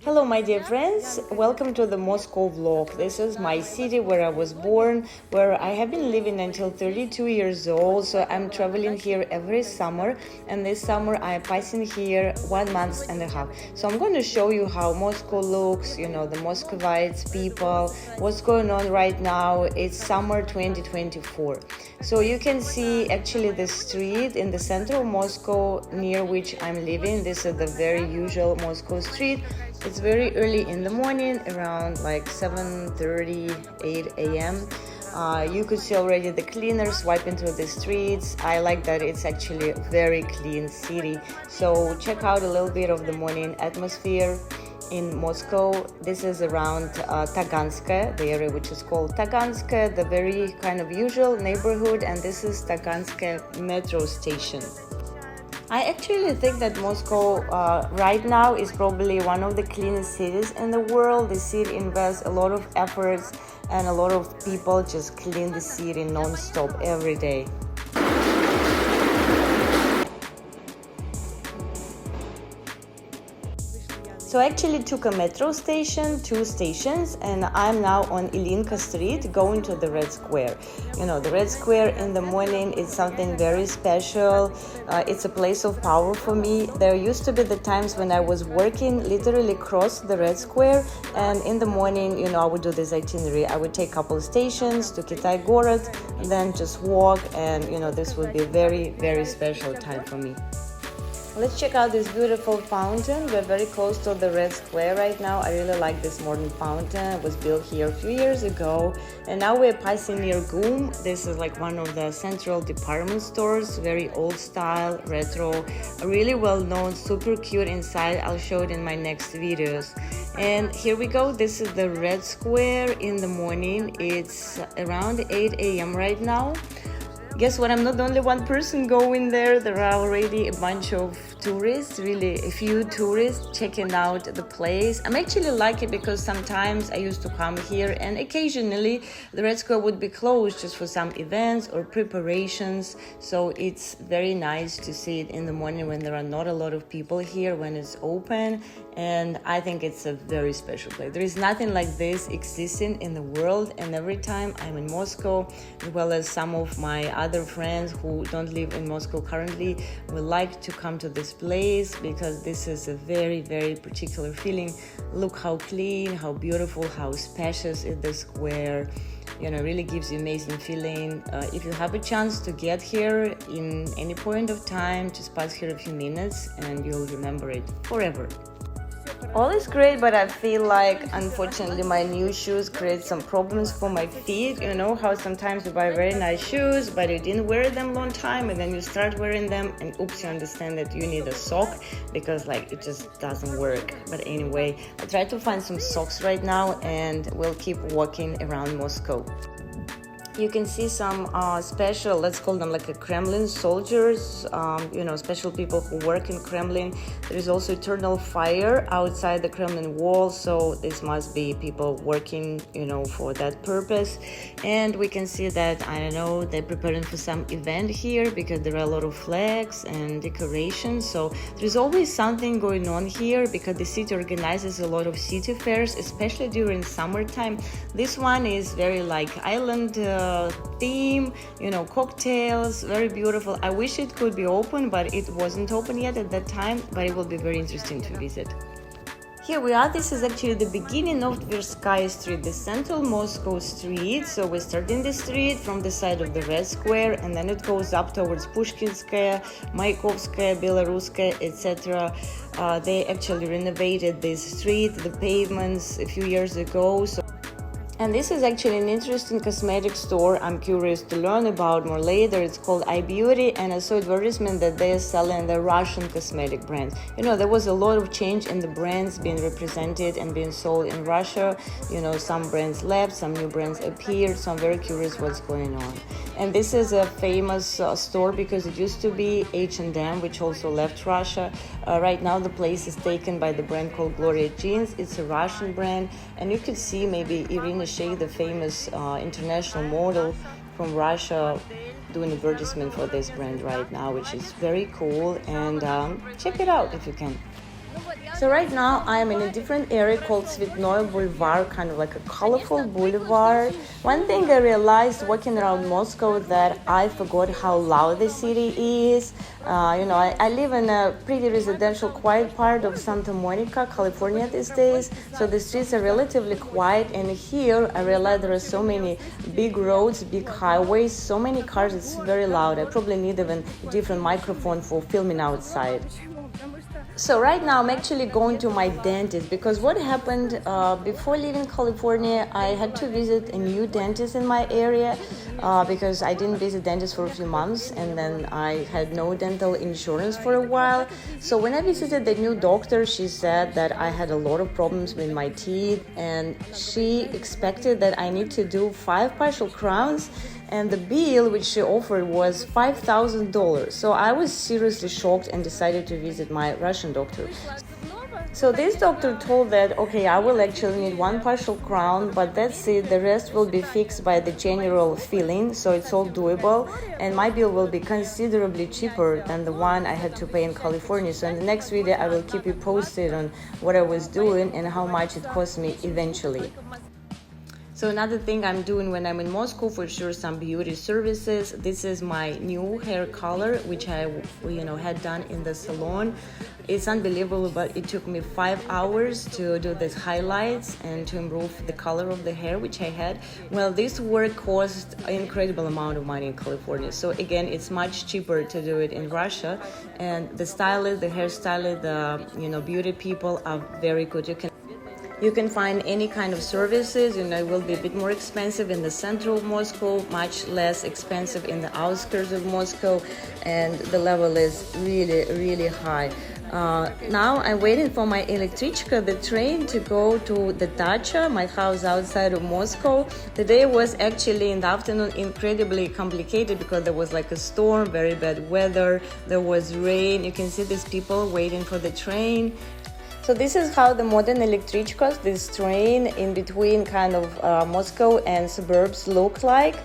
Hello my dear friends, welcome to the Moscow vlog. This is my city where I was born, where I have been living until 32 years old, so I'm traveling here every summer, and this summer I'm passing here 1 month and a half. So I'm going to show you how Moscow looks, the Muscovites, people, what's going on right now. It's summer 2024. So you can see actually the street in the center of Moscow near which I'm living. This is the very usual Moscow street. It's very early in the morning, around like 7:30, 8 a.m. You could see already the cleaners wiping through the streets. I like that it's actually a very clean city. So check out a little bit of the morning atmosphere in Moscow. This is around Taganskaya, the area which is called Taganskaya, the very kind of usual neighborhood, and this is Taganskaya metro station. I actually think that Moscow right now is probably one of the cleanest cities in the world. The city invests a lot of efforts and a lot of people just clean the city non-stop every day. So I actually took a metro station, 2 stations, and I'm now on Ilinka Street going to the Red Square. The Red Square in the morning is something very special. It's a place of power for me. There used to be the times when I was working literally across the Red Square, and in the morning, I would do this itinerary. I would take a couple of stations to Kitai Gorod, and then just walk, and this would be a very, very special time for me. Let's check out this beautiful fountain. We're very close to the Red Square right now. I really like this modern fountain. It was built here a few years ago. And now we're passing near GUM. This is like one of the central department stores, very old style, retro, really well known, super cute inside. I'll show it in my next videos. And here we go. This is the Red Square in the morning. It's around 8 a.m. right now. Guess what? I'm not the only one person going there. There are already a bunch of tourists, really a few tourists checking out the place. I'm actually lucky because sometimes I used to come here and occasionally the Red Square would be closed just for some events or preparations. So it's very nice to see it in the morning when there are not a lot of people here, when it's open. And I think it's a very special place. There is nothing like this existing in the world. And every time I'm in Moscow, as well as some of my other friends who don't live in Moscow currently, would like to come to this place because this is a very, very particular feeling. Look how clean, how beautiful, how spacious is the square. Really gives you amazing feeling. If you have a chance to get here in any point of time, just pass here a few minutes and you'll remember it forever. All is great, but I feel like, unfortunately, my new shoes create some problems for my feet. You know how sometimes you buy very nice shoes, but you didn't wear them long time, and then you start wearing them, and oops, you understand that you need a sock because it just doesn't work. But anyway, I try to find some socks right now, and we'll keep walking around Moscow. You can see some special, let's call them like a Kremlin soldiers, special people who work in Kremlin. There is also eternal fire outside the Kremlin wall, so this must be people working, for that purpose. And we can see that, they're preparing for some event here because there are a lot of flags and decorations. So there's always something going on here because the city organizes a lot of city fairs, especially during summertime. This one is very like island theme, cocktails, very beautiful. I wish it could be open, but it wasn't open yet at that time, but it will be very interesting to visit. Here we are. This is actually the beginning of Tverskaya Street, the central Moscow street. So we start in the street from the side of the Red Square, and then it goes up towards Pushkinskaya, Mayakovskaya, Belaruskaya, etc. They actually renovated this street, the pavements, a few years ago. And this is actually an interesting cosmetic store I'm curious to learn about more later. It's called iBeauty, and I saw advertisement that they are selling the Russian cosmetic brands. There was a lot of change in the brands being represented and being sold in Russia. Some brands left, some new brands appeared, so I'm very curious what's going on. And this is a famous store because it used to be H&M, which also left Russia. Right now the place is taken by the brand called Gloria Jeans. It's a Russian brand, and you could see maybe Irina Shayk, the famous international model from Russia, doing advertisement for this brand right now, which is very cool. And check it out if you can. So right now I am in a different area called Цветной Boulevard, kind of like a colorful boulevard. One thing I realized walking around Moscow that I forgot how loud the city is. I live in a pretty residential, quiet part of Santa Monica, California these days. So the streets are relatively quiet, and here I realized there are so many big roads, big highways, so many cars. It's very loud. I probably need even a different microphone for filming outside. So right now I'm actually going to my dentist because what happened before leaving California, I had to visit a new dentist in my area because I didn't visit dentist for a few months, and then I had no dental insurance for a while. So when I visited the new doctor, she said that I had a lot of problems with my teeth, and she expected that I need to do 5 partial crowns, and the bill which she offered was $5,000. So I was seriously shocked and decided to visit my Russian doctor. So this doctor told that, okay, I will actually need 1 partial crown, but that's it. The rest will be fixed by the general filling, so it's all doable. And my bill will be considerably cheaper than the one I had to pay in California. So in the next video, I will keep you posted on what I was doing and how much it cost me eventually. So another thing I'm doing when I'm in Moscow, for sure, some beauty services. This is my new hair color, which I had done in the salon. It's unbelievable, but it took me 5 hours to do these highlights and to improve the color of the hair which I had. Well, this work cost an incredible amount of money in California. So again, it's much cheaper to do it in Russia. And the stylist, the hairstylist, the beauty people are very good. You can find any kind of services. It will be a bit more expensive in the center of Moscow, much less expensive in the outskirts of Moscow, and the level is really, really high. Now I'm waiting for my electrichka, the train, to go to the dacha, my house outside of Moscow. The day was actually in the afternoon incredibly complicated because there was like a storm, very bad weather, there was rain. You can see these people waiting for the train. So this is how the modern electrichkas, this train in between kind of Moscow and suburbs look like.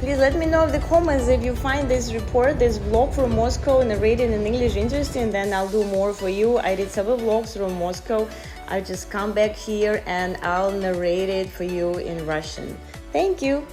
Please let me know in the comments if you find this report, this vlog from Moscow narrated in English interesting, then I'll do more for you. I did several vlogs from Moscow. I'll just come back here and I'll narrate it for you in Russian. Thank you!